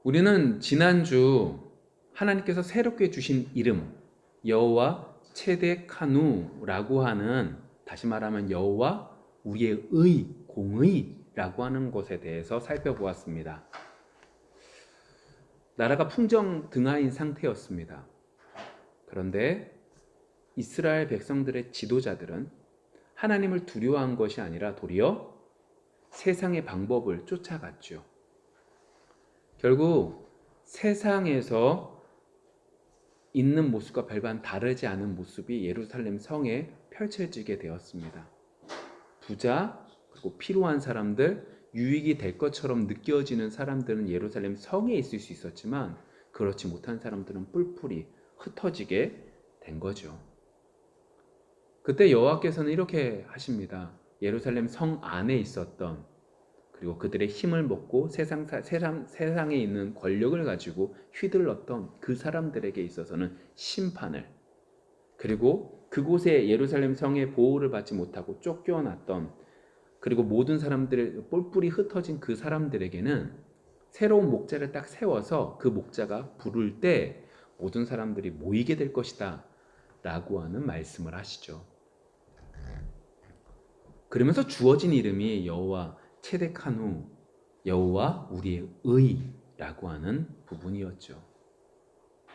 우리는 지난주 하나님께서 새롭게 주신 이름 여호와 체데카누라고 하는, 다시 말하면 여호와 우리의 공의라고 하는 것에 대해서 살펴보았습니다. 나라가 풍정등화인 상태였습니다. 그런데 이스라엘 백성들의 지도자들은 하나님을 두려워한 것이 아니라 도리어 세상의 방법을 쫓아갔죠. 결국 세상에서 있는 모습과 별반 다르지 않은 모습이 예루살렘 성에 펼쳐지게 되었습니다. 부자, 그리고 필요한 사람들, 유익이 될 것처럼 느껴지는 사람들은 예루살렘 성에 있을 수 있었지만 그렇지 못한 사람들은 뿔뿔이 흩어지게 된 거죠. 그때 여호와께서는 이렇게 하십니다. 예루살렘 성 안에 있었던, 그리고 그들의 힘을 먹고 세상에 있는 권력을 가지고 휘둘렀던 그 사람들에게 있어서는 심판을, 그리고 그곳에 예루살렘 성의 보호를 받지 못하고 쫓겨났던, 그리고 모든 사람들 뿔뿔이 흩어진 그 사람들에게는 새로운 목자를 딱 세워서 그 목자가 부를 때 모든 사람들이 모이게 될 것이다 라고 하는 말씀을 하시죠. 그러면서 주어진 이름이 여호와 체데카누, 여호와 우리의 의라고 하는 부분이었죠.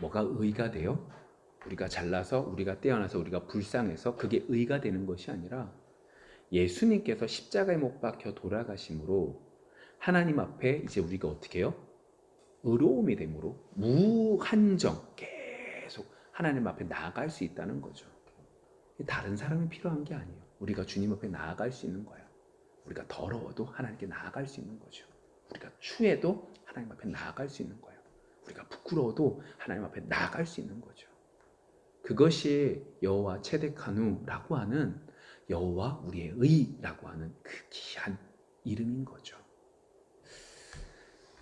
뭐가 의가 돼요? 우리가 잘나서, 우리가 떼어나서, 우리가 불쌍해서 그게 의가 되는 것이 아니라 예수님께서 십자가에 못 박혀 돌아가심으로 하나님 앞에 이제 우리가 어떻게 해요? 의로움이 됨으로 무한정 계속 하나님 앞에 나아갈 수 있다는 거죠. 다른 사람이 필요한 게 아니에요. 우리가 주님 앞에 나아갈 수 있는 거예요. 우리가 더러워도 하나님께 나아갈 수 있는 거죠. 우리가 추해도 하나님 앞에 나아갈 수 있는 거예요. 우리가 부끄러워도 하나님 앞에 나아갈 수 있는 거죠. 그것이 여호와 체데카누라고 하는, 여호와 우리의 의라고 하는 그 귀한 이름인 거죠.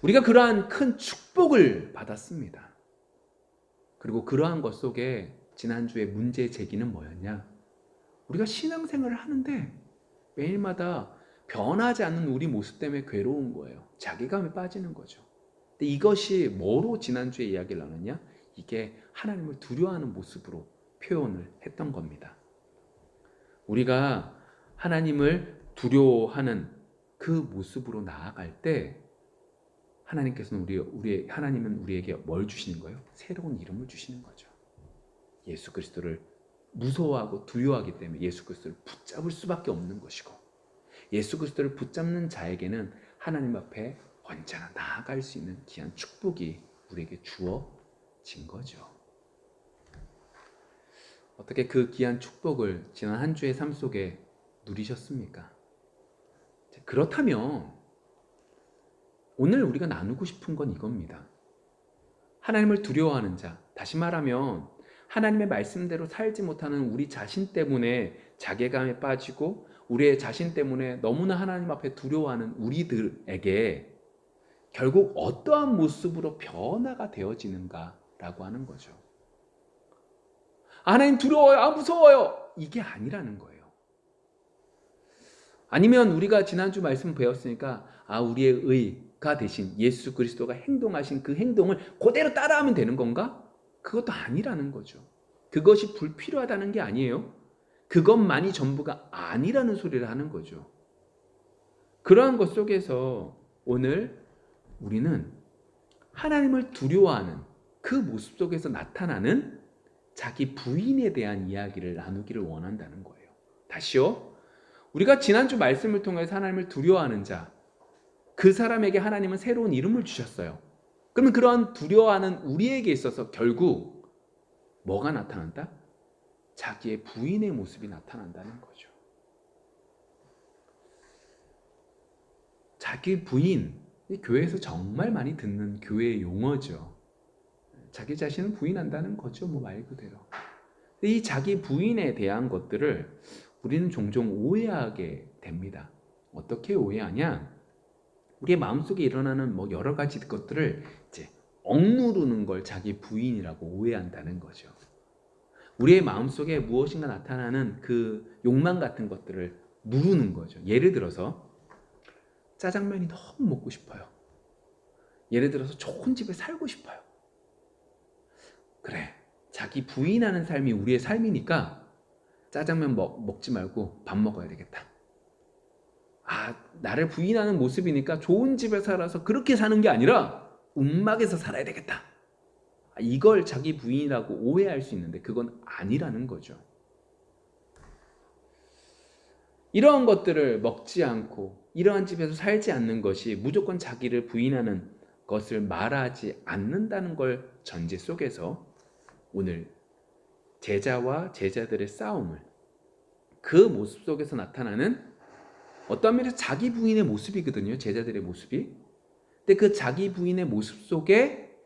우리가 그러한 큰 축복을 받았습니다. 그리고 그러한 것 속에 지난주에 문제 제기는 뭐였냐? 우리가 신앙생활을 하는데 매일마다 변하지 않는 우리 모습 때문에 괴로운 거예요. 자괴감에 빠지는 거죠. 근데 이것이 뭐로 지난주에 이야기를 나눴냐? 이게 하나님을 두려워하는 모습으로 표현을 했던 겁니다. 우리가 하나님을 두려워하는 그 모습으로 나아갈 때 하나님께서는 하나님은 우리에게 뭘 주시는 거예요? 새로운 이름을 주시는 거죠. 예수 그리스도를 무서워하고 두려워하기 때문에 예수 그리스도를 붙잡을 수밖에 없는 것이고, 예수 그리스도를 붙잡는 자에게는 하나님 앞에 언제나 나아갈 수 있는 귀한 축복이 우리에게 주어진 거죠. 어떻게 그 귀한 축복을 지난 한 주의 삶 속에 누리셨습니까? 그렇다면 오늘 우리가 나누고 싶은 건 이겁니다. 하나님을 두려워하는 자, 다시 말하면 하나님의 말씀대로 살지 못하는 우리 자신 때문에 자괴감에 빠지고 우리의 자신 때문에 너무나 하나님 앞에 두려워하는 우리들에게 결국 어떠한 모습으로 변화가 되어지는가라고 하는 거죠. 하나님 두려워요, 무서워요, 이게 아니라는 거예요. 아니면 우리가 지난주 말씀 배웠으니까 우리의 의가 되신 예수 그리스도가 행동하신 그 행동을 그대로 따라하면 되는 건가? 그것도 아니라는 거죠. 그것이 불필요하다는 게 아니에요. 그것만이 전부가 아니라는 소리를 하는 거죠. 그러한 것 속에서 오늘 우리는 하나님을 두려워하는 그 모습 속에서 나타나는 자기 부인에 대한 이야기를 나누기를 원한다는 거예요. 다시요. 우리가 지난주 말씀을 통해서 하나님을 두려워하는 자, 그 사람에게 하나님은 새로운 이름을 주셨어요. 그러면 그러한 두려워하는 우리에게 있어서 결국 뭐가 나타난다? 자기의 부인의 모습이 나타난다는 거죠. 자기 부인, 교회에서 정말 많이 듣는 교회의 용어죠. 자기 자신을 부인한다는 거죠, 말 그대로. 이 자기 부인에 대한 것들을 우리는 종종 오해하게 됩니다. 어떻게 오해하냐? 우리의 마음속에 일어나는 여러 가지 것들을 이제 억누르는 걸 자기 부인이라고 오해한다는 거죠. 우리의 마음속에 무엇인가 나타나는 그 욕망 같은 것들을 누르는 거죠. 예를 들어서 짜장면이 너무 먹고 싶어요. 예를 들어서 좋은 집에 살고 싶어요. 그래, 자기 부인하는 삶이 우리의 삶이니까 짜장면 먹지 말고 밥 먹어야 되겠다. 아, 나를 부인하는 모습이니까 좋은 집에 살아서 그렇게 사는 게 아니라 움막에서 살아야 되겠다. 이걸 자기 부인이라고 오해할 수 있는데 그건 아니라는 거죠. 이러한 것들을 먹지 않고 이러한 집에서 살지 않는 것이 무조건 자기를 부인하는 것을 말하지 않는다는 걸 전제 속에서 오늘 제자와 제자들의 싸움을, 그 모습 속에서 나타나는 어떤 면에서 자기 부인의 모습이거든요. 제자들의 모습이. 근데 그 자기 부인의 모습 속에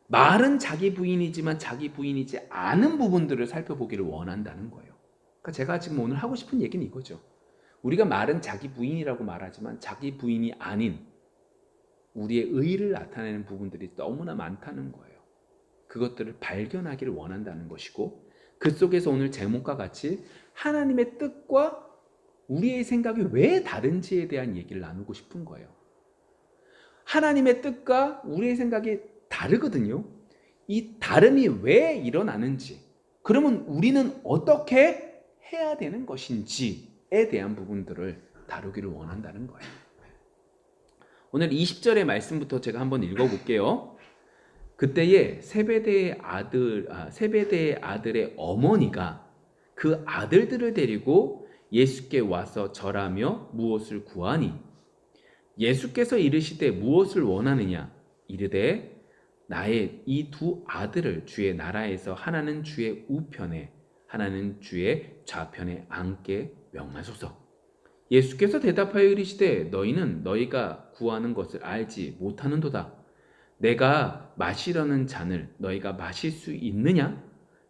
말은 자기 부인이지만 자기 부인이지 않은 부분들을 살펴보기를 원한다는 거예요. 그러니까 제가 지금 오늘 하고 싶은 얘기는 이거죠. 우리가 말은 자기 부인이라고 말하지만 자기 부인이 아닌 우리의 의를 나타내는 부분들이 너무나 많다는 거예요. 그것들을 발견하기를 원한다는 것이고, 그 속에서 오늘 제목과 같이 하나님의 뜻과 우리의 생각이 왜 다른지에 대한 얘기를 나누고 싶은 거예요. 하나님의 뜻과 우리의 생각이 다르거든요. 이 다름이 왜 일어나는지, 그러면 우리는 어떻게 해야 되는 것인지에 대한 부분들을 다루기를 원한다는 거예요. 오늘 20절의 말씀부터 제가 한번 읽어볼게요. 그때에 세베대의 아들의 어머니가 그 아들들을 데리고 예수께 와서 절하며 무엇을 구하니, 예수께서 이르시되 무엇을 원하느냐, 이르되 나의 이 두 아들을 주의 나라에서 하나는 주의 우편에 하나는 주의 좌편에 앉게 명하소서. 예수께서 대답하여 이르시되 너희는 너희가 구하는 것을 알지 못하는도다. 내가 마시려는 잔을 너희가 마실 수 있느냐?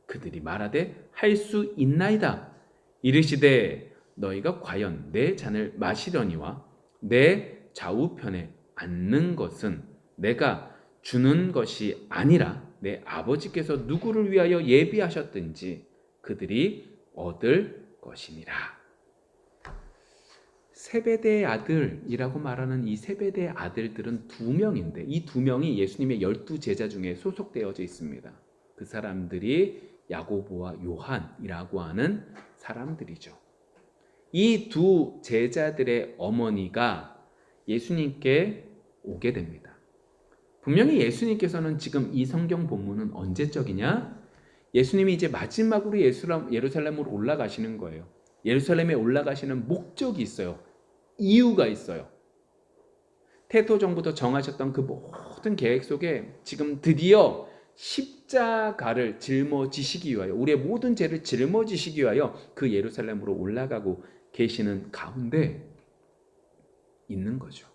그들이 말하되 할 수 있나이다. 이르시되 너희가 과연 내 잔을 마시려니와 내 좌우편에 앉는 것은 내가 주는 것이 아니라 내 아버지께서 누구를 위하여 예비하셨든지 그들이 얻을 것이니라. 세베대의 아들이라고 말하는 이 세베대의 아들들은 두 명인데, 이 두 명이 예수님의 12제자 중에 소속되어져 있습니다. 그 사람들이 야고보와 요한이라고 하는 사람들이죠. 이 두 제자들의 어머니가 예수님께 오게 됩니다. 분명히 예수님께서는 지금 이 성경 본문은 언제적이냐? 예수님이 이제 마지막으로 예루살렘으로 올라가시는 거예요. 예루살렘에 올라가시는 목적이 있어요. 이유가 있어요. 태토 전부터 정하셨던 그 모든 계획 속에 지금 드디어 십자가를 짊어지시기 위하여, 우리의 모든 죄를 짊어지시기 위하여 그 예루살렘으로 올라가고 계시는 가운데 있는 거죠.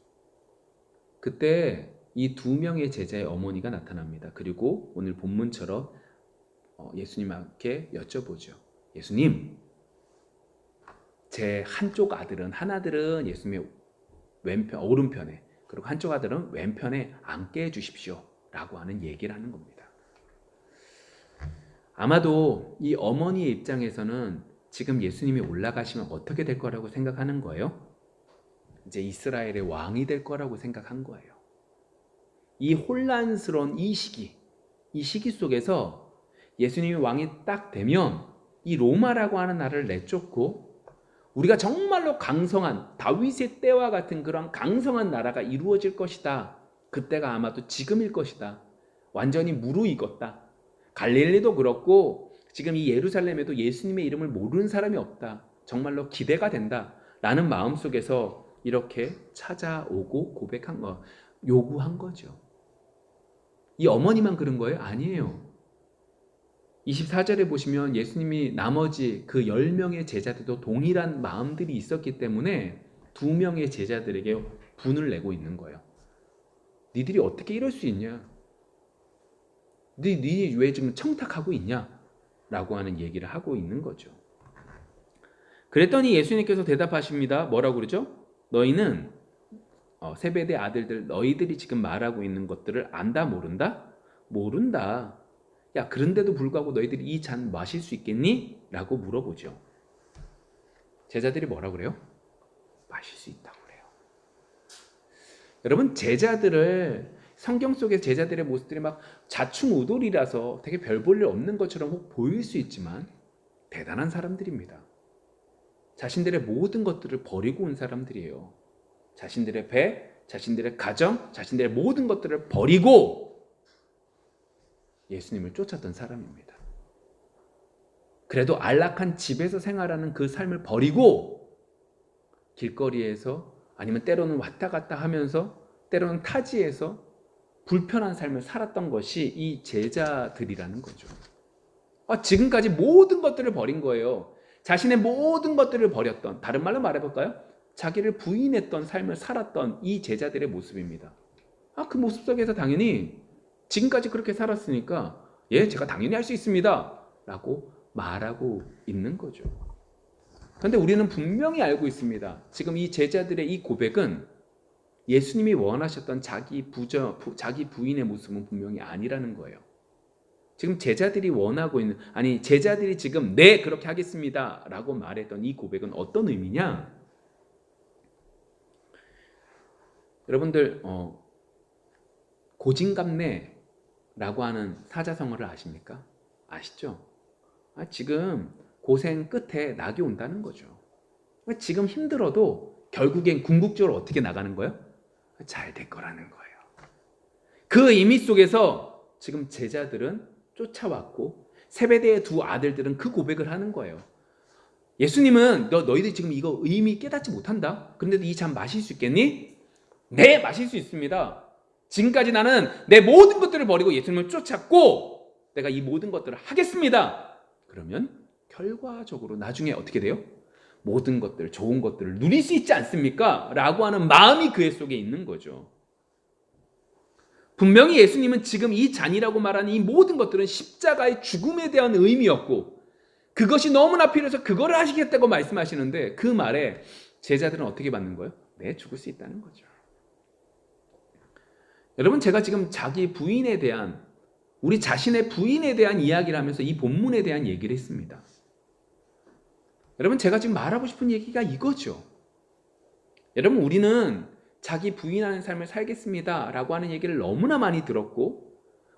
그때 이 두 명의 제자의 어머니가 나타납니다. 그리고 오늘 본문처럼 예수님께 여쭤보죠. 예수님, 제 한쪽 아들은, 하나들은 예수님의 왼편, 오른편에, 그리고 한쪽 아들은 왼편에 앉게 해주십시오 라고 하는 얘기를 하는 겁니다. 아마도 이 어머니의 입장에서는 지금 예수님이 올라가시면 어떻게 될 거라고 생각하는 거예요? 이제 이스라엘의 왕이 될 거라고 생각한 거예요. 이 혼란스러운 이 시기 속에서 예수님이 왕이 딱 되면 이 로마라고 하는 나라를 내쫓고 우리가 정말로 강성한 다윗의 때와 같은 그런 강성한 나라가 이루어질 것이다. 그때가 아마도 지금일 것이다. 완전히 무르익었다. 갈릴리도 그렇고 지금 이 예루살렘에도 예수님의 이름을 모르는 사람이 없다. 정말로 기대가 된다. 라는 마음속에서 이렇게 찾아오고 고백한 거, 요구한 거죠. 이 어머니만 그런 거예요? 아니에요. 24절에 보시면 예수님이 나머지 그 10명의 제자들도 동일한 마음들이 있었기 때문에 2명의 제자들에게 분을 내고 있는 거예요. 니들이 어떻게 이럴 수 있냐? 니 왜 지금 청탁하고 있냐? 라고 하는 얘기를 하고 있는 거죠. 그랬더니 예수님께서 대답하십니다. 뭐라고 그러죠? 너희는 세베대 아들들, 너희들이 지금 말하고 있는 것들을 안다 모른다? 모른다. 야, 그런데도 불구하고 너희들이 이 잔 마실 수 있겠니? 라고 물어보죠. 제자들이 뭐라고 그래요? 마실 수 있다고 그래요. 여러분, 제자들을 성경 속의 제자들의 모습들이 막 좌충우돌이라서 되게 별 볼 일 없는 것처럼 혹 보일 수 있지만 대단한 사람들입니다. 자신들의 모든 것들을 버리고 온 사람들이에요. 자신들의 배, 자신들의 가정, 자신들의 모든 것들을 버리고 예수님을 쫓았던 사람입니다. 그래도 안락한 집에서 생활하는 그 삶을 버리고 길거리에서 아니면 때로는 왔다 갔다 하면서 때로는 타지에서 불편한 삶을 살았던 것이 이 제자들이라는 거죠. 지금까지 모든 것들을 버린 거예요. 자신의 모든 것들을 버렸던, 다른 말로 말해볼까요? 자기를 부인했던 삶을 살았던 이 제자들의 모습입니다. 그 모습 속에서 당연히 지금까지 그렇게 살았으니까 제가 당연히 할 수 있습니다 라고 말하고 있는 거죠. 그런데 우리는 분명히 알고 있습니다. 지금 이 제자들의 이 고백은 예수님이 원하셨던 자기 부인의 모습은 분명히 아니라는 거예요. 지금 제자들이 원하고 있는, 제자들이 지금 네 그렇게 하겠습니다 라고 말했던 이 고백은 어떤 의미냐? 여러분들 고진감래라고 하는 사자성어를 아십니까? 아시죠? 지금 고생 끝에 낙이 온다는 거죠. 지금 힘들어도 결국엔 궁극적으로 어떻게 나가는 거예요? 잘 될 거라는 거예요. 그 의미 속에서 지금 제자들은 쫓아왔고 세베대의 두 아들들은 그 고백을 하는 거예요. 예수님은 너희들 지금 이거 의미 깨닫지 못한다. 그런데도 이 잔 마실 수 있겠니? 네, 마실 수 있습니다. 지금까지 나는 내 모든 것들을 버리고 예수님을 쫓았고 내가 이 모든 것들을 하겠습니다. 그러면 결과적으로 나중에 어떻게 돼요? 모든 것들, 좋은 것들을 누릴 수 있지 않습니까? 라고 하는 마음이 그의 속에 있는 거죠. 분명히 예수님은 지금 이 잔이라고 말하는 이 모든 것들은 십자가의 죽음에 대한 의미였고 그것이 너무나 필요해서 그거를 하시겠다고 말씀하시는데 그 말에 제자들은 어떻게 받는 거예요? 네, 죽을 수 있다는 거죠. 여러분, 제가 지금 자기 부인에 대한, 우리 자신의 부인에 대한 이야기를 하면서 이 본문에 대한 얘기를 했습니다. 여러분, 제가 지금 말하고 싶은 얘기가 이거죠. 여러분, 우리는 자기 부인하는 삶을 살겠습니다 라고 하는 얘기를 너무나 많이 들었고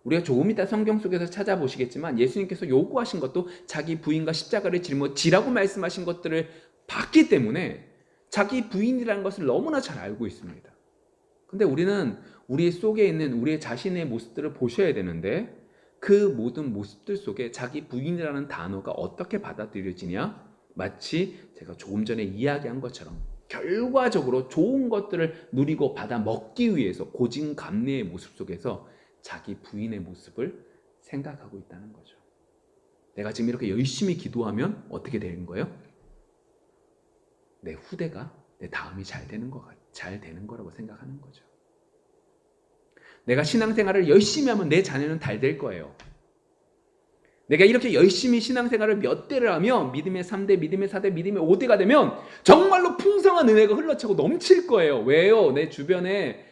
우리가 조금 이따 성경 속에서 찾아보시겠지만 예수님께서 요구하신 것도 자기 부인과 십자가를 짊어지라고 말씀하신 것들을 봤기 때문에 자기 부인이라는 것을 너무나 잘 알고 있습니다. 근데 우리는 우리 속에 있는 우리의 자신의 모습들을 보셔야 되는데 그 모든 모습들 속에 자기 부인이라는 단어가 어떻게 받아들여지냐? 마치 제가 조금 전에 이야기한 것처럼 결과적으로 좋은 것들을 누리고 받아 먹기 위해서 고진감래의 모습 속에서 자기 부인의 모습을 생각하고 있다는 거죠. 내가 지금 이렇게 열심히 기도하면 어떻게 되는 거예요? 내 후대가, 내 다음이 잘 되는 거라고 생각하는 거죠. 내가 신앙생활을 열심히 하면 내 자녀는 잘 될 거예요. 내가 이렇게 열심히 신앙생활을 몇 대를 하면 믿음의 3대, 믿음의 4대, 믿음의 5대가 되면 정말로 풍성한 은혜가 흘러차고 넘칠 거예요. 왜요? 내 주변에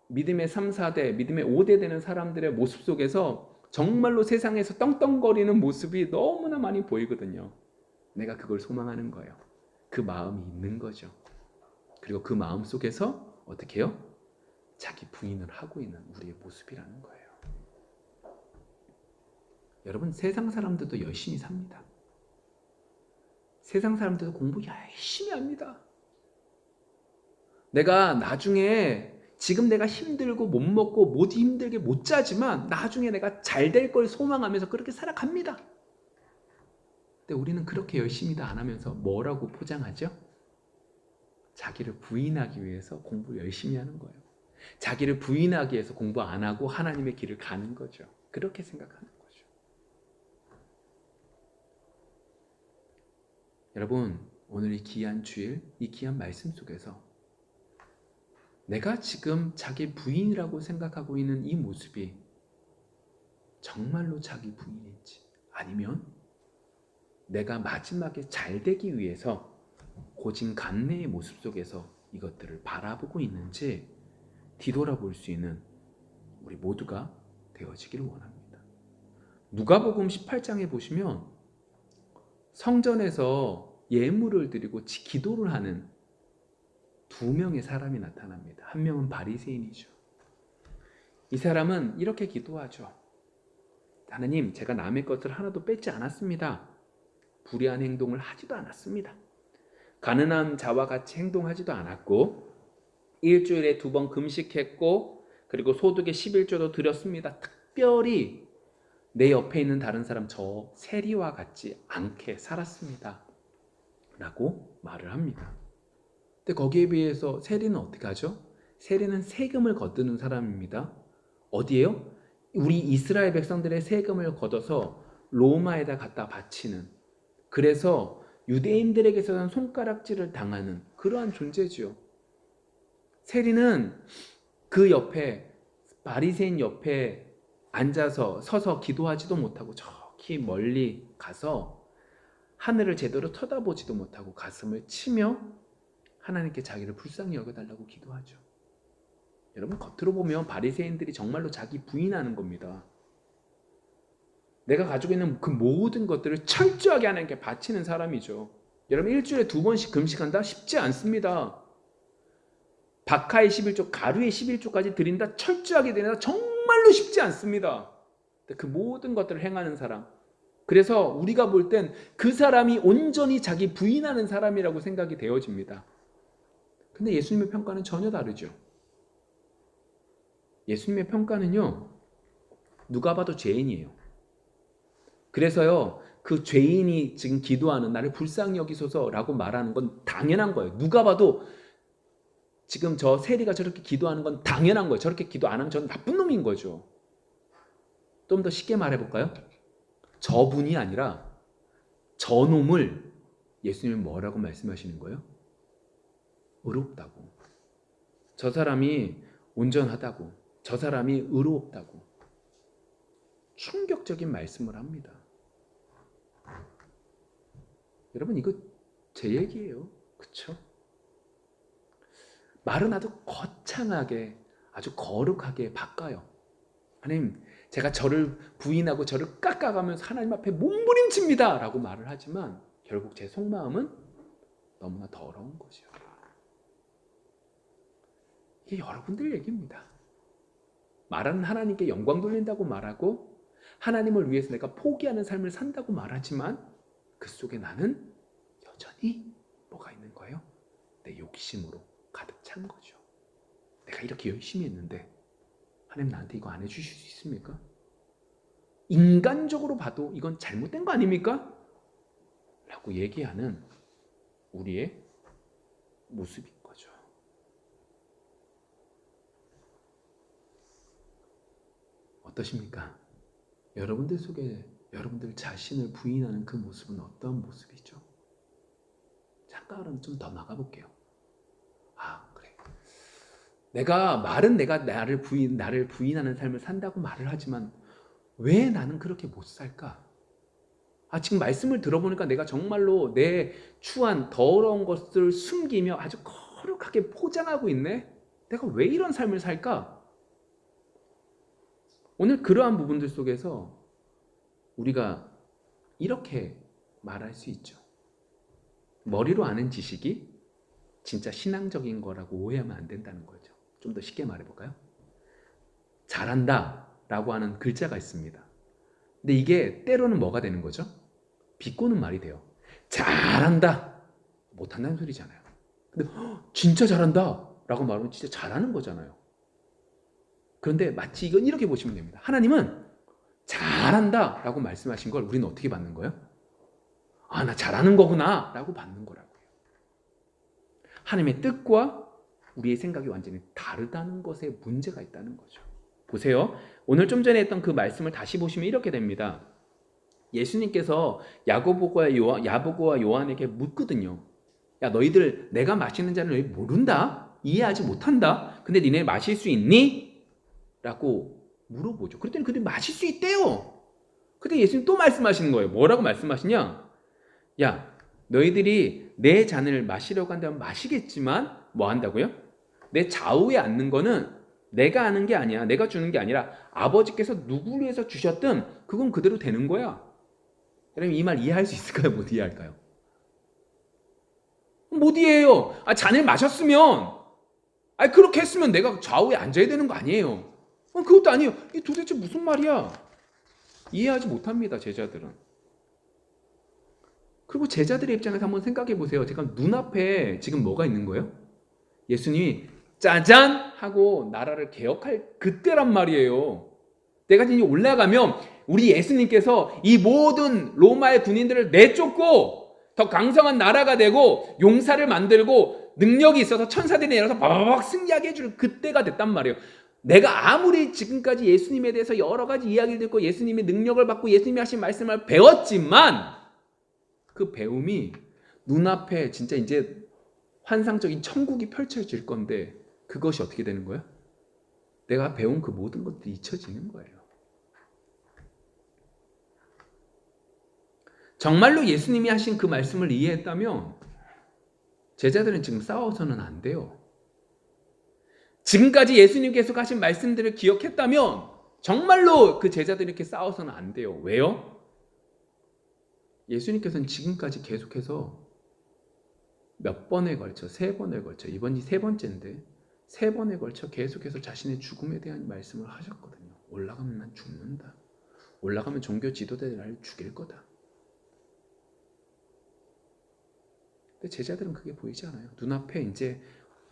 믿음의 3, 4대, 믿음의 5대 되는 사람들의 모습 속에서 정말로 세상에서 떵떵거리는 모습이 너무나 많이 보이거든요. 내가 그걸 소망하는 거예요. 그 마음이 있는 거죠. 그리고 그 마음 속에서 어떻게 해요? 자기 부인을 하고 있는 우리의 모습이라는 거예요. 여러분, 세상 사람들도 열심히 삽니다. 세상 사람들도 공부 열심히 합니다. 내가 나중에 지금 내가 힘들고 못 먹고 못 힘들게 못 자지만 나중에 내가 잘 될 걸 소망하면서 그렇게 살아갑니다. 근데 우리는 그렇게 열심히도 안 하면서 뭐라고 포장하죠? 자기를 부인하기 위해서 공부 열심히 하는 거예요. 자기를 부인하기 위해서 공부 안 하고 하나님의 길을 가는 거죠. 그렇게 생각하는 거죠. 여러분, 오늘 이 귀한 주일, 이 귀한 말씀 속에서 내가 지금 자기 부인이라고 생각하고 있는 이 모습이 정말로 자기 부인인지 아니면 내가 마지막에 잘 되기 위해서 고진감래의 모습 속에서 이것들을 바라보고 있는지 뒤돌아볼 수 있는 우리 모두가 되어지기를 원합니다. 누가복음 18장에 보시면 성전에서 예물을 드리고 기도를 하는 두 명의 사람이 나타납니다. 한 명은 바리새인이죠. 이 사람은 이렇게 기도하죠. 하나님, 제가 남의 것을 하나도 뺏지 않았습니다. 불의한 행동을 하지도 않았습니다. 가난한 자와 같이 행동하지도 않았고 일주일에 2번 금식했고 그리고 소득의 11조도 드렸습니다. 특별히 내 옆에 있는 다른 사람 저 세리와 같지 않게 살았습니다. 라고 말을 합니다. 근데 거기에 비해서 세리는 어떻게 하죠? 세리는 세금을 거두는 사람입니다. 어디에요? 우리 이스라엘 백성들의 세금을 걷어서 로마에다 갖다 바치는, 그래서 유대인들에게서는 손가락질을 당하는 그러한 존재죠. 세리는 그 옆에 바리새인 옆에 앉아서 서서 기도하지도 못하고 저기 멀리 가서 하늘을 제대로 쳐다보지도 못하고 가슴을 치며 하나님께 자기를 불쌍히 여겨달라고 기도하죠. 여러분, 겉으로 보면 바리새인들이 정말로 자기 부인하는 겁니다. 내가 가지고 있는 그 모든 것들을 철저하게 하나님께 바치는 사람이죠. 여러분, 일주일에 2번씩 금식한다? 쉽지 않습니다. 박하의 11조, 가루의 11조까지 드린다? 철저하게 드린다? 정말로 쉽지 않습니다. 그 모든 것들을 행하는 사람, 그래서 우리가 볼 땐 그 사람이 온전히 자기 부인하는 사람이라고 생각이 되어집니다. 근데 예수님의 평가는 전혀 다르죠. 예수님의 평가는요, 누가 봐도 죄인이에요. 그래서요, 그 죄인이 지금 기도하는 나를 불쌍히 여기소서라고 말하는 건 당연한 거예요. 누가 봐도 지금 저 세리가 저렇게 기도하는 건 당연한 거예요. 저렇게 기도 안 하면 저는 나쁜 놈인 거죠. 좀 더 쉽게 말해볼까요? 저분이 아니라 저놈을 예수님은 뭐라고 말씀하시는 거예요? 의롭다고. 저 사람이 온전하다고. 저 사람이 의롭다고. 충격적인 말씀을 합니다. 여러분, 이거 제 얘기예요. 그쵸? 말은 아주 거창하게, 아주 거룩하게 바꿔요. 하나님, 제가 저를 부인하고 저를 깎아가면서 하나님 앞에 몸부림칩니다 라고 말을 하지만 결국 제 속마음은 너무나 더러운 거죠. 이게 여러분들 얘기입니다. 말하는 하나님께 영광 돌린다고 말하고 하나님을 위해서 내가 포기하는 삶을 산다고 말하지만 그 속에 나는 여전히 뭐가 있는 거예요? 내 욕심으로 가득 찬 거죠. 내가 이렇게 열심히 했는데 하나님 나한테 이거 안 해주실 수 있습니까? 인간적으로 봐도 이건 잘못된 거 아닙니까? 라고 얘기하는 우리의 모습인 거죠. 어떠십니까? 여러분들 속에 여러분들 자신을 부인하는 그 모습은 어떤 모습이죠? 잠깐 좀 더 나가볼게요. 그래. 내가 나를 부인하는 삶을 산다고 말을 하지만 왜 나는 그렇게 못 살까? 지금 말씀을 들어보니까 내가 정말로 내 추한 더러운 것을 숨기며 아주 거룩하게 포장하고 있네? 내가 왜 이런 삶을 살까? 오늘 그러한 부분들 속에서 우리가 이렇게 말할 수 있죠. 머리로 아는 지식이 진짜 신앙적인 거라고 오해하면 안 된다는 거죠. 좀 더 쉽게 말해볼까요? 잘한다 라고 하는 글자가 있습니다. 근데 이게 때로는 뭐가 되는 거죠? 비꼬는 말이 돼요. 잘한다! 못한다는 소리잖아요. 근데 진짜 잘한다 라고 말하면 진짜 잘하는 거잖아요. 그런데 마치 이건 이렇게 보시면 됩니다. 하나님은 잘한다 라고 말씀하신 걸 우리는 어떻게 받는 거예요? 나 잘하는 거구나 라고 받는 거라고요. 하나님의 뜻과 우리의 생각이 완전히 다르다는 것에 문제가 있다는 거죠. 보세요. 오늘 좀 전에 했던 그 말씀을 다시 보시면 이렇게 됩니다. 예수님께서 야고보와 요한에게 묻거든요. 야, 너희들 내가 마시는 잔을 너희 모른다? 이해하지 못한다? 근데 니네 마실 수 있니? 라고 물어보죠. 그랬더니 그들이 마실 수 있대요. 근데 예수님 또 말씀하시는 거예요. 뭐라고 말씀하시냐? 야, 너희들이 내 잔을 마시려고 한다면 마시겠지만 뭐 한다고요? 내 좌우에 앉는 거는 내가 하는 게 아니야. 내가 주는 게 아니라 아버지께서 누구를 위해서 주셨든 그건 그대로 되는 거야. 여러분, 이 말 이해할 수 있을까요? 못 이해할까요? 못 이해해요. 잔을 마셨으면 그렇게 했으면 내가 좌우에 앉아야 되는 거 아니에요. 그것도 아니에요. 이 도대체 무슨 말이야? 이해하지 못합니다, 제자들은. 그리고 제자들의 입장에서 한번 생각해 보세요. 제가 눈앞에 지금 뭐가 있는 거예요? 예수님이 짜잔! 하고 나라를 개혁할 그때란 말이에요. 내가 이제 올라가면 우리 예수님께서 이 모든 로마의 군인들을 내쫓고 더 강성한 나라가 되고 용사를 만들고 능력이 있어서 천사들이 내려서 막 승리하게 해줄 그때가 됐단 말이에요. 내가 아무리 지금까지 예수님에 대해서 여러 가지 이야기를 듣고 예수님의 능력을 받고 예수님이 하신 말씀을 배웠지만 그 배움이 눈앞에 진짜 이제 환상적인 천국이 펼쳐질 건데 그것이 어떻게 되는 거야? 내가 배운 그 모든 것들이 잊혀지는 거예요. 정말로 예수님이 하신 그 말씀을 이해했다면 제자들은 지금 싸워서는 안 돼요. 지금까지 예수님께서 하신 말씀들을 기억했다면 정말로 그 제자들이 이렇게 싸워서는 안 돼요. 왜요? 예수님께서는 지금까지 계속해서 몇 번에 걸쳐, 3번에 걸쳐, 이번이 3번째인데 3번에 걸쳐 계속해서 자신의 죽음에 대한 말씀을 하셨거든요. 올라가면 난 죽는다. 올라가면 종교 지도자들이 나를 죽일 거다. 근데 제자들은 그게 보이지 않아요. 눈앞에 이제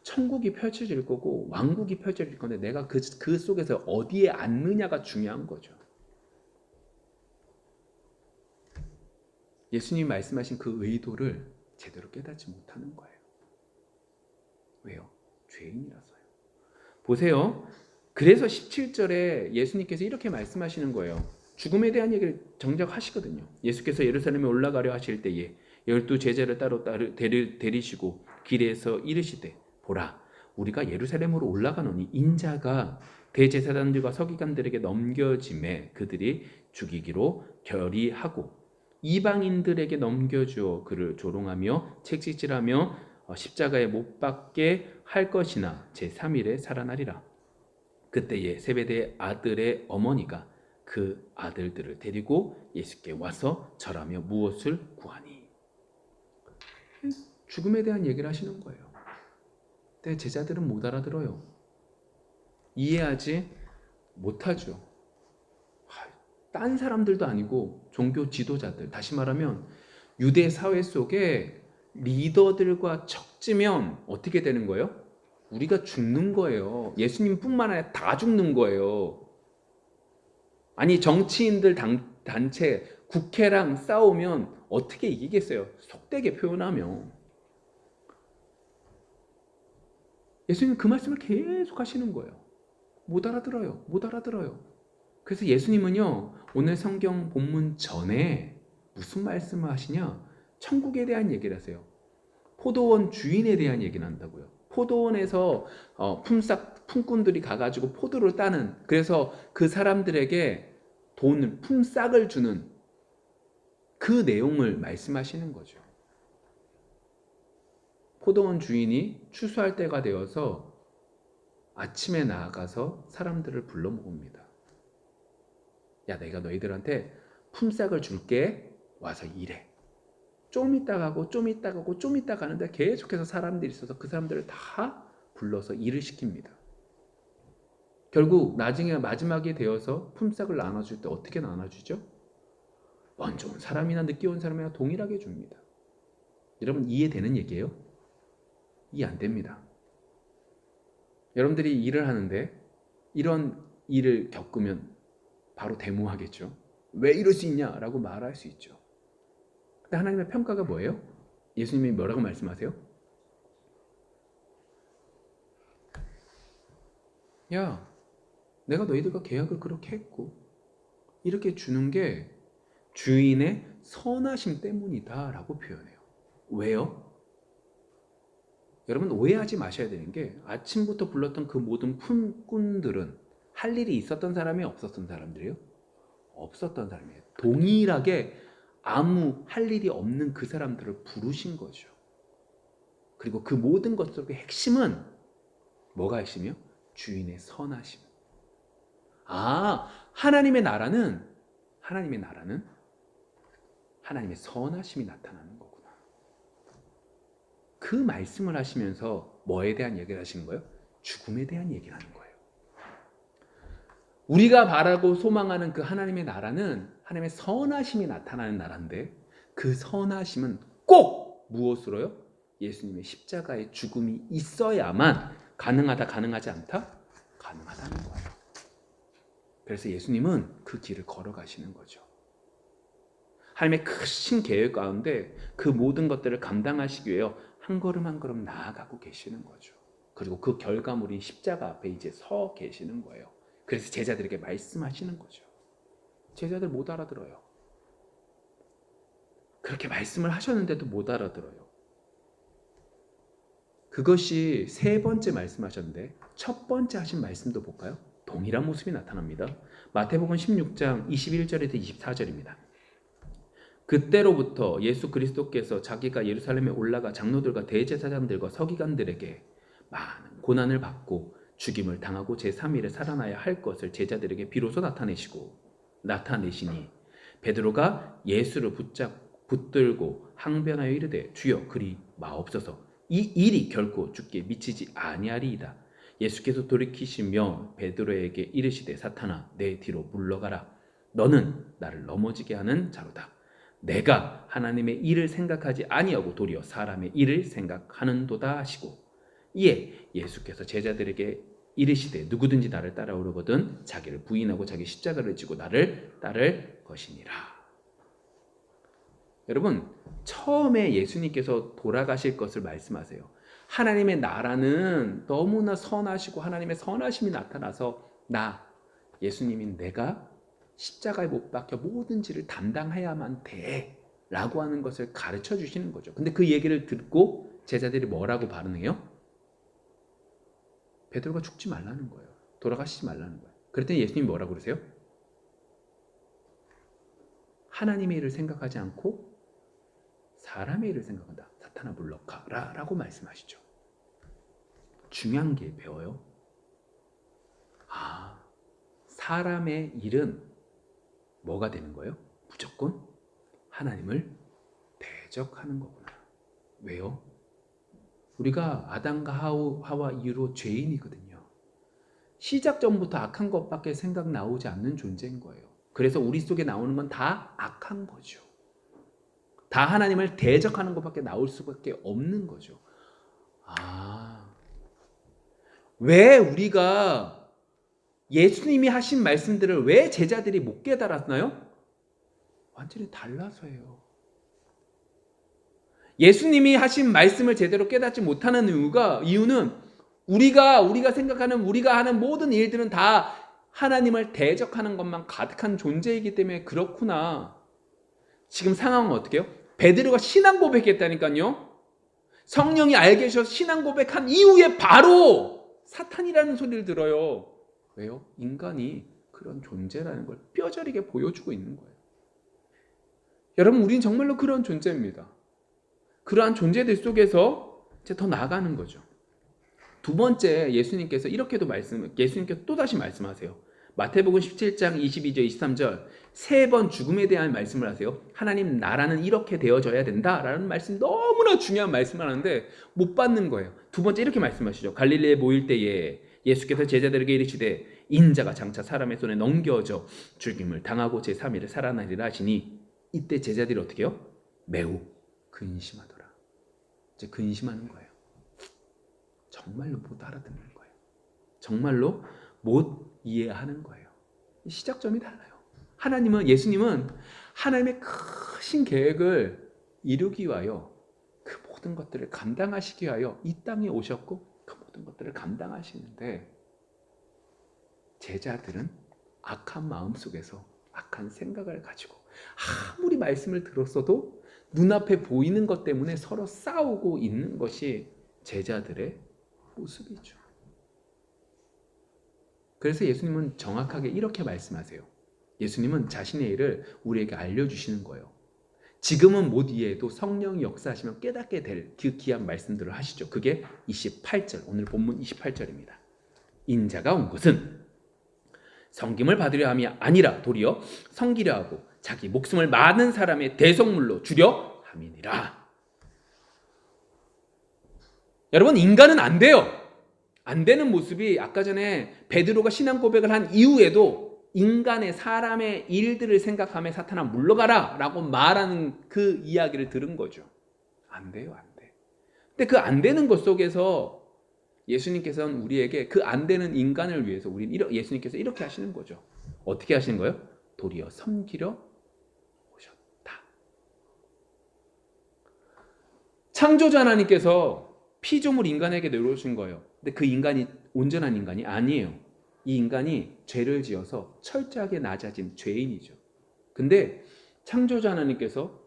천국이 펼쳐질 거고 왕국이 펼쳐질 건데 내가 그 속에서 어디에 앉느냐가 중요한 거죠. 예수님이 말씀하신 그 의도를 제대로 깨닫지 못하는 거예요. 왜요? 죄인이라서요. 보세요. 그래서 17절에 예수님께서 이렇게 말씀하시는 거예요. 죽음에 대한 얘기를 정작 하시거든요. 예수께서 예루살렘에 올라가려 하실 때에 12 제자를 따로 데리시고 길에서 이르시되 보라 우리가 예루살렘으로 올라가노니 인자가 대제사장들과 서기관들에게 넘겨짐에 그들이 죽이기로 결의하고 이방인들에게 넘겨주어 그를 조롱하며 책찍질하며 십자가에 못 박게 할 것이나 제3일에 살아나리라. 그때에 세베대의 아들의 어머니가 그 아들들을 데리고 예수께 와서 절하며 무엇을 구하니. 죽음에 대한 얘기를 하시는 거예요. 근데 제자들은 못 알아들어요. 이해하지 못하죠. 딴 사람들도 아니고 종교 지도자들, 다시 말하면 유대 사회 속에 리더들과 척지면 어떻게 되는 거예요? 우리가 죽는 거예요. 예수님뿐만 아니라 다 죽는 거예요. 아니 정치인들 단체 국회랑 싸우면 어떻게 이기겠어요? 속되게 표현하면. 예수님은 그 말씀을 계속 하시는 거예요. 못 알아들어요. 못 알아들어요. 그래서 예수님은요, 오늘 성경 본문 전에 무슨 말씀을 하시냐? 천국에 대한 얘기를 하세요. 포도원 주인에 대한 얘기를 한다고요. 포도원에서 품꾼들이 가가지고 포도를 따는, 그래서 그 사람들에게 돈을, 품삯을 주는 그 내용을 말씀하시는 거죠. 포도원 주인이 추수할 때가 되어서 아침에 나아가서 사람들을 불러 모읍니다. 야, 내가 너희들한테 품삯을 줄게. 와서 일해. 좀 이따 가고 좀 이따 가고 좀 이따 가는데 계속해서 사람들이 있어서 그 사람들을 다 불러서 일을 시킵니다. 결국 나중에 마지막이 되어서 품삯을 나눠줄 때 어떻게 나눠주죠? 먼저 온 사람이나 늦게 온 사람이나 동일하게 줍니다. 여러분 이해되는 얘기예요? 이해 안 됩니다. 여러분들이 일을 하는데 이런 일을 겪으면 바로 데모하겠죠. 왜 이럴 수 있냐라고 말할 수 있죠. 근데 하나님의 평가가 뭐예요? 예수님이 뭐라고 말씀하세요? 야, 내가 너희들과 계약을 그렇게 했고 이렇게 주는 게 주인의 선하심 때문이다 라고 표현해요. 왜요? 여러분 오해하지 마셔야 되는 게 아침부터 불렀던 그 모든 품꾼들은 할 일이 있었던 사람이 없었던 사람들이에요? 없었던 사람이에요. 동일하게 아무 할 일이 없는 그 사람들을 부르신 거죠. 그리고 그 모든 것 속의 핵심은 뭐가 핵심이요? 주인의 선하심. 아, 하나님의 나라는 하나님의 선하심이 나타나는 거구나. 그 말씀을 하시면서 뭐에 대한 얘기를 하시는 거예요? 죽음에 대한 얘기를 하는 거예요. 우리가 바라고 소망하는 그 하나님의 나라는 하나님의 선하심이 나타나는 나라인데 그 선하심은 꼭 무엇으로요? 예수님의 십자가의 죽음이 있어야만 가능하다, 가능하지 않다? 가능하다는 거예요. 그래서 예수님은 그 길을 걸어가시는 거죠. 하나님의 크신 계획 가운데 그 모든 것들을 감당하시기 위해 한 걸음 한 걸음 나아가고 계시는 거죠. 그리고 그 결과물이 십자가 앞에 이제 서 계시는 거예요. 그래서 제자들에게 말씀하시는 거죠. 제자들 못 알아들어요. 그렇게 말씀을 하셨는데도 못 알아들어요. 그것이 세 번째 말씀하셨는데 첫 번째 하신 말씀도 볼까요? 동일한 모습이 나타납니다. 마태복음 16장 21절에서 24절입니다. 그때로부터 예수 그리스도께서 자기가 예루살렘에 올라가 장로들과 대제사장들과 서기관들에게 많은 고난을 받고 죽임을 당하고 제3일에 살아나야 할 것을 제자들에게 비로소 나타내시니 베드로가 예수를 붙들고 항변하여 이르되 주여 그리 마옵소서 이 일이 결코 죽게 미치지 아니하리이다. 예수께서 돌이키시며 베드로에게 이르시되 사탄아 내 뒤로 물러가라. 너는 나를 넘어지게 하는 자로다. 내가 하나님의 일을 생각하지 아니하고 도리어 사람의 일을 생각하는도다 하시고 이에 예수께서 제자들에게 이르시되 누구든지 나를 따라오려거든 자기를 부인하고 자기 십자가를 지고 나를 따를 것이니라. 여러분, 처음에 예수님께서 돌아가실 것을 말씀하세요. 하나님의 나라는 너무나 선하시고 하나님의 선하심이 나타나서 예수님인 내가 십자가에 못 박혀 모든 일을 담당해야만 돼 라고 하는 것을 가르쳐 주시는 거죠. 근데 그 얘기를 듣고 제자들이 뭐라고 반응해요? 베드로가 죽지 말라는 거예요. 돌아가시지 말라는 거예요. 그랬더니 예수님이 뭐라고 그러세요? 하나님의 일을 생각하지 않고 사람의 일을 생각한다. 사탄아 물러가라 라고 말씀하시죠. 중요한 게 배워요. 사람의 일은 뭐가 되는 거예요? 무조건 하나님을 대적하는 거구나. 왜요? 우리가 아담과 하와 이후로 죄인이거든요. 시작 전부터 악한 것밖에 생각 나오지 않는 존재인 거예요. 그래서 우리 속에 나오는 건 다 악한 거죠. 다 하나님을 대적하는 것밖에 나올 수밖에 없는 거죠. 왜 우리가 예수님이 하신 말씀들을 왜 제자들이 못 깨달았나요? 완전히 달라서예요. 예수님이 하신 말씀을 제대로 깨닫지 못하는 이유는 우리가 생각하는 우리가 하는 모든 일들은 다 하나님을 대적하는 것만 가득한 존재이기 때문에 그렇구나. 지금 상황은 어떻게 해요? 베드로가 신앙 고백했다니까요. 성령이 알게 해서 신앙 고백한 이후에 바로 사탄이라는 소리를 들어요. 왜요? 인간이 그런 존재라는 걸 뼈저리게 보여주고 있는 거예요. 여러분, 우리는 정말로 그런 존재입니다. 그러한 존재들 속에서 이제 더 나아가는 거죠. 두 번째, 예수님께서 예수님께서 또다시 말씀하세요. 마태복음 17장 22절 23절 세 번 죽음에 대한 말씀을 하세요. 하나님 나라는 이렇게 되어져야 된다라는 말씀, 너무나 중요한 말씀을 하는데 못 받는 거예요. 두 번째 이렇게 말씀하시죠. 갈릴리에 모일 때에 예수께서 제자들에게 이르시되 인자가 장차 사람의 손에 넘겨져 죽임을 당하고 제3일에 살아나리라 하시니 이때 제자들이 어떻게 해요? 매우 근심하더라. 이제 근심하는 거예요. 정말로 못 알아듣는 거예요. 정말로 못 이해하는 거예요. 시작점이 달라요. 예수님은 하나님의 크신 계획을 이루기 위하여 그 모든 것들을 감당하시기 위하여 이 땅에 오셨고 그 모든 것들을 감당하시는데 제자들은 악한 마음 속에서 악한 생각을 가지고 아무리 말씀을 들었어도 눈앞에 보이는 것 때문에 서로 싸우고 있는 것이 제자들의 모습이죠. 그래서 예수님은 정확하게 이렇게 말씀하세요. 예수님은 자신의 일을 우리에게 알려주시는 거예요. 지금은 못 이해해도 성령이 역사하시면 깨닫게 될 그 귀한 말씀들을 하시죠. 그게 28절, 오늘 본문 28절입니다. 인자가 온 것은 섬김을 받으려 함이 아니라 도리어 섬기려 하고 자기 목숨을 많은 사람의 대속물로 주려 함이니라. 여러분, 인간은 안 돼요. 안 되는 모습이 아까 전에 베드로가 신앙 고백을 한 이후에도 인간의 사람의 일들을 생각하며 사탄아 물러가라 라고 말하는 그 이야기를 들은 거죠. 안 돼요, 안 돼. 근데 그 안 되는 것 속에서 예수님께서는 우리에게 그 안 되는 인간을 위해서 예수님께서 이렇게 하시는 거죠. 어떻게 하시는 거예요? 도리어 섬기려 오셨다. 창조자 하나님께서 피조물 인간에게 내려오신 거예요. 근데 그 인간이 온전한 인간이 아니에요. 이 인간이 죄를 지어서 철저하게 낮아진 죄인이죠. 근데 창조자 하나님께서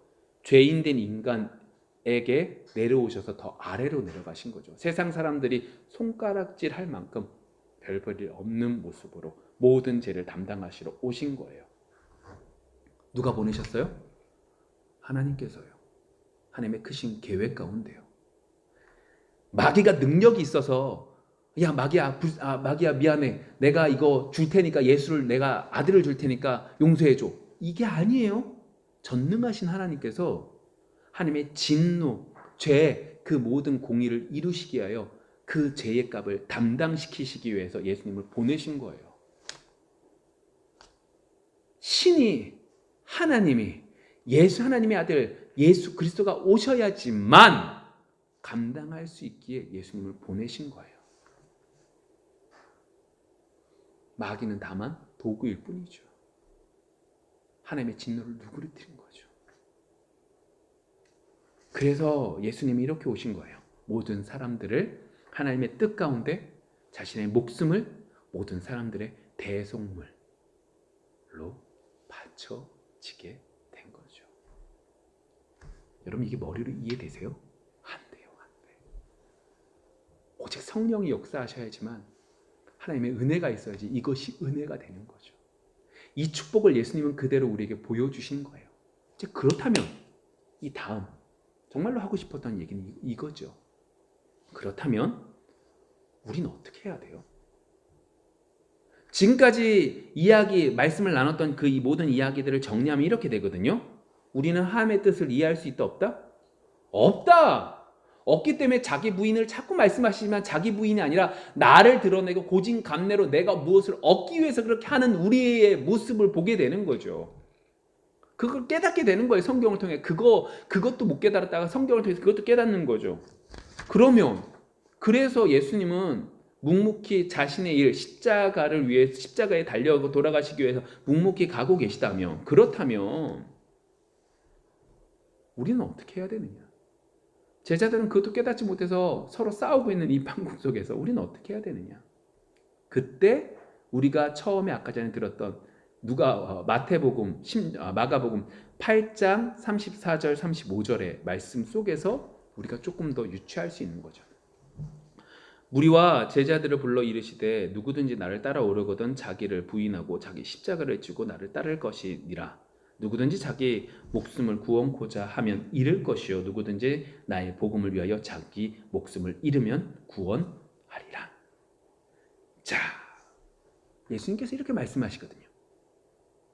죄인된 인간에게 내려오셔서 더 아래로 내려가신 거죠. 세상 사람들이 손가락질 할 만큼 별 볼 일 없는 모습으로 모든 죄를 담당하시러 오신 거예요. 누가 보내셨어요? 하나님께서요. 하나님의 크신 계획 가운데요. 마귀가 능력이 있어서 야 마귀야 미안해, 내가 이거 줄 테니까 내가 아들을 줄 테니까 용서해줘, 이게 아니에요. 전능하신 하나님께서 하나님의 진노, 죄, 그 모든 공의를 이루시기 위하여 그 죄의 값을 담당시키시기 위해서 예수님을 보내신 거예요. 신이 하나님이 하나님의 아들 예수 그리스도가 오셔야지만 감당할 수 있기에 예수님을 보내신 거예요. 마귀는 다만 도구일 뿐이죠. 하나님의 진노를 누그러뜨린 거죠. 그래서 예수님이 이렇게 오신 거예요. 모든 사람들을 하나님의 뜻 가운데 자신의 목숨을 모든 사람들의 대속물로 바쳐지게 된 거죠. 여러분, 이게 머리로 이해되세요? 안 돼요. 오직 성령이 역사하셔야지만 하나님의 은혜가 있어야지 이것이 은혜가 되는 거죠. 이 축복을 예수님은 그대로 우리에게 보여주신 거예요. 이제 그렇다면 이 다음 정말로 하고 싶었던 얘기는 이거죠. 그렇다면 우리는 어떻게 해야 돼요? 지금까지 말씀을 나눴던 이 모든 이야기들을 정리하면 이렇게 되거든요. 우리는 하나님의 뜻을 이해할 수 있다, 없다? 없다! 없기 때문에 자기 부인을 자꾸 말씀하시지만 자기 부인이 아니라 나를 드러내고 고진감래로 내가 무엇을 얻기 위해서 그렇게 하는 우리의 모습을 보게 되는 거죠. 그걸 깨닫게 되는 거예요. 성경을 통해. 그것도 못 깨달았다가 성경을 통해서 그것도 깨닫는 거죠. 그래서 예수님은 묵묵히 자신의 일, 십자가에 달려가고 돌아가시기 위해서 묵묵히 가고 계시다면, 그렇다면 우리는 어떻게 해야 되느냐? 제자들은 그것도 깨닫지 못해서 서로 싸우고 있는 이 판국 속에서 우리는 어떻게 해야 되느냐? 그때 우리가 처음에 아까 전에 들었던 마가복음 8장 34절 35절의 말씀 속에서 우리가 조금 더 유추할 수 있는 거죠. 무리와 제자들을 불러 이르시되 누구든지 나를 따라오려거든 자기를 부인하고 자기 십자가를 지고 나를 따를 것이니라. 누구든지 자기 목숨을 구원코자 하면 잃을 것이요 누구든지 나의 복음을 위하여 자기 목숨을 잃으면 구원하리라. 자, 예수님께서 이렇게 말씀하시거든요.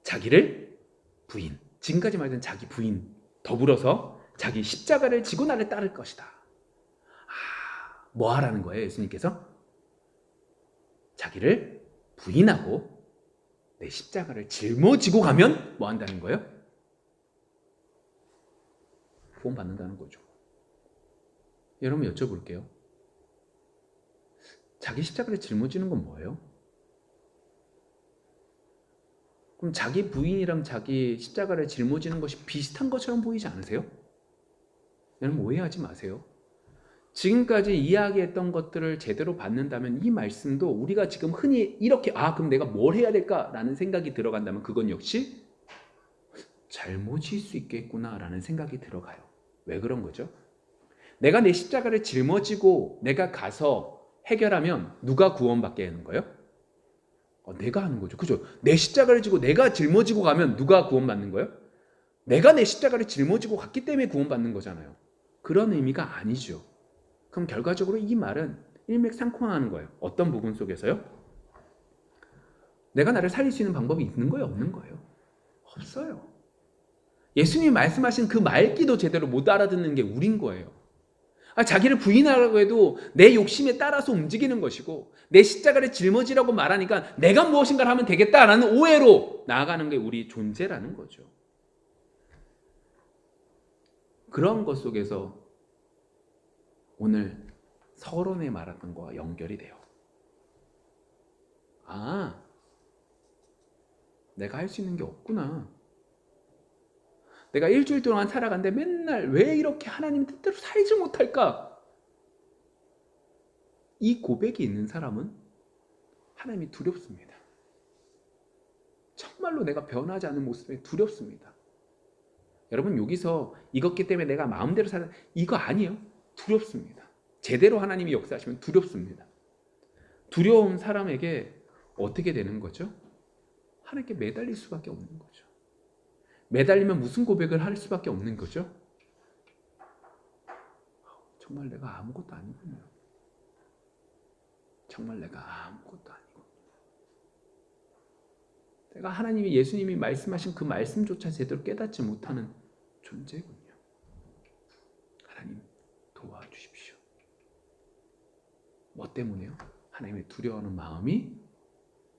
자기를 부인, 지금까지 말했던 자기 부인 더불어서 자기 십자가를 지고 나를 따를 것이다. 뭐 하라는 거예요? 예수님께서 자기를 부인하고 내 십자가를 짊어지고 가면 뭐 한다는 거예요? 구원받는다는 거죠. 여러분, 여쭤볼게요. 자기 십자가를 짊어지는 건 뭐예요? 그럼 자기 부인이랑 자기 십자가를 짊어지는 것이 비슷한 것처럼 보이지 않으세요? 여러분, 오해하지 마세요. 지금까지 이야기했던 것들을 제대로 받는다면 이 말씀도 우리가 지금 흔히 이렇게 그럼 내가 뭘 해야 될까라는 생각이 들어간다면 그건 역시 잘못일 수 있겠구나라는 생각이 들어가요. 왜 그런 거죠? 내가 내 십자가를 짊어지고 내가 가서 해결하면 누가 구원받게 하는 거예요? 내가 하는 거죠. 그죠? 내 십자가를 지고 내가 짊어지고 가면 누가 구원받는 거예요? 내가 내 십자가를 짊어지고 갔기 때문에 구원받는 거잖아요. 그런 의미가 아니죠. 그럼 결과적으로 이 말은 일맥상통하는 거예요. 어떤 부분 속에서요? 내가 나를 살릴 수 있는 방법이 있는 거예요? 없는 거예요? 없어요. 예수님이 말씀하신 그 말귀도 제대로 못 알아듣는 게 우린 거예요. 자기를 부인하라고 해도 내 욕심에 따라서 움직이는 것이고 내 십자가를 짊어지라고 말하니까 내가 무엇인가를 하면 되겠다라는 오해로 나아가는 게 우리 존재라는 거죠. 그런 것 속에서 오늘 서론에 말했던 거와 연결이 돼요. 내가 할 수 있는 게 없구나. 내가 일주일 동안 살아갔는데 맨날 왜 이렇게 하나님 뜻대로 살지 못할까? 이 고백이 있는 사람은 하나님이 두렵습니다. 정말로 내가 변하지 않는 모습에 두렵습니다. 여러분, 여기서 이것기 때문에 내가 마음대로 살아, 이거 아니에요. 두렵습니다. 제대로 하나님이 역사하시면 두렵습니다. 두려운 사람에게 어떻게 되는 거죠? 하나님께 매달릴 수밖에 없는 거죠. 매달리면 무슨 고백을 할 수밖에 없는 거죠? 정말 내가 아무것도 아니군요. 정말 내가 아무것도 아니군요. 내가 하나님이, 예수님이 말씀하신 그 말씀조차 제대로 깨닫지 못하는 존재군요. 하나님 도와주십시오. 뭐 때문에요? 하나님을 두려워하는 마음이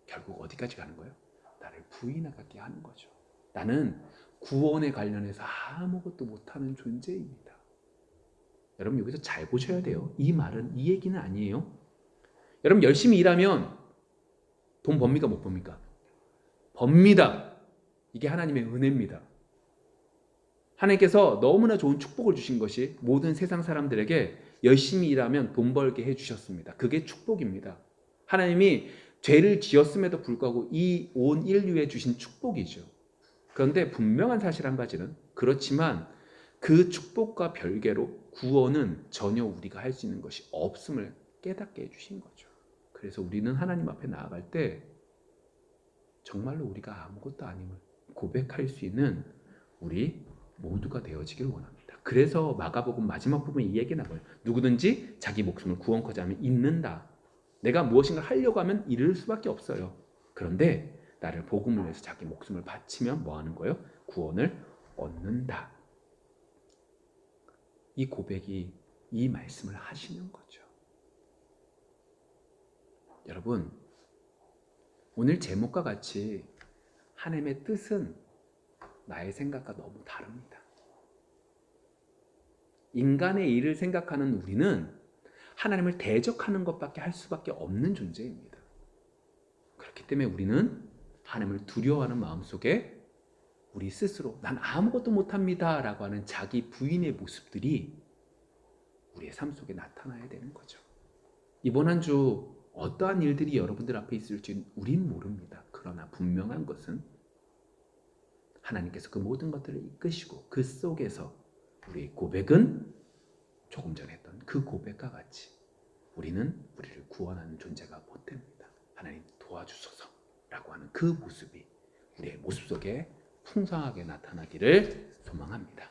결국 어디까지 가는 거예요? 나를 부인하게 하는 거죠. 나는 구원에 관련해서 아무것도 못하는 존재입니다. 여러분, 여기서 잘 보셔야 돼요. 이 말은, 이 얘기는 아니에요. 여러분, 열심히 일하면 돈 법니까 못 법니까? 법니다. 이게 하나님의 은혜입니다. 하나님께서 너무나 좋은 축복을 주신 것이 모든 세상 사람들에게 열심히 일하면 돈 벌게 해주셨습니다. 그게 축복입니다. 하나님이 죄를 지었음에도 불구하고 이 온 인류에 주신 축복이죠. 그런데 분명한 사실 한 가지는, 그렇지만 그 축복과 별개로 구원은 전혀 우리가 할 수 있는 것이 없음을 깨닫게 해주신 거죠. 그래서 우리는 하나님 앞에 나아갈 때 정말로 우리가 아무것도 아님을 고백할 수 있는 우리 모두가 되어지길 원합니다. 그래서 마가복음 마지막 부분에 이 얘기 나와요. 누구든지 자기 목숨을 구원코자 하면 잃는다. 내가 무엇인가 하려고 하면 잃을 수밖에 없어요. 그런데 나를 복음을 위해서 자기 목숨을 바치면 뭐 하는 거예요? 구원을 얻는다. 이 고백이 이 말씀을 하시는 거죠. 여러분, 오늘 제목과 같이 하나님의 뜻은 나의 생각과 너무 다릅니다. 인간의 일을 생각하는 우리는 하나님을 대적하는 것밖에 할 수밖에 없는 존재입니다. 그렇기 때문에 우리는 하나님을 두려워하는 마음속에 우리 스스로 난 아무것도 못합니다 라고 하는 자기 부인의 모습들이 우리의 삶 속에 나타나야 되는 거죠. 이번 한 주 어떠한 일들이 여러분들 앞에 있을지 우린 모릅니다. 그러나 분명한 것은 하나님께서 그 모든 것들을 이끄시고 그 속에서 우리의 고백은 조금 전에 했던 그 고백과 같이 우리는 우리를 구원하는 존재가 못 됩니다. 하나님 도와주소서 라고 하는 그 모습이 우리의 모습 속에 풍성하게 나타나기를 소망합니다.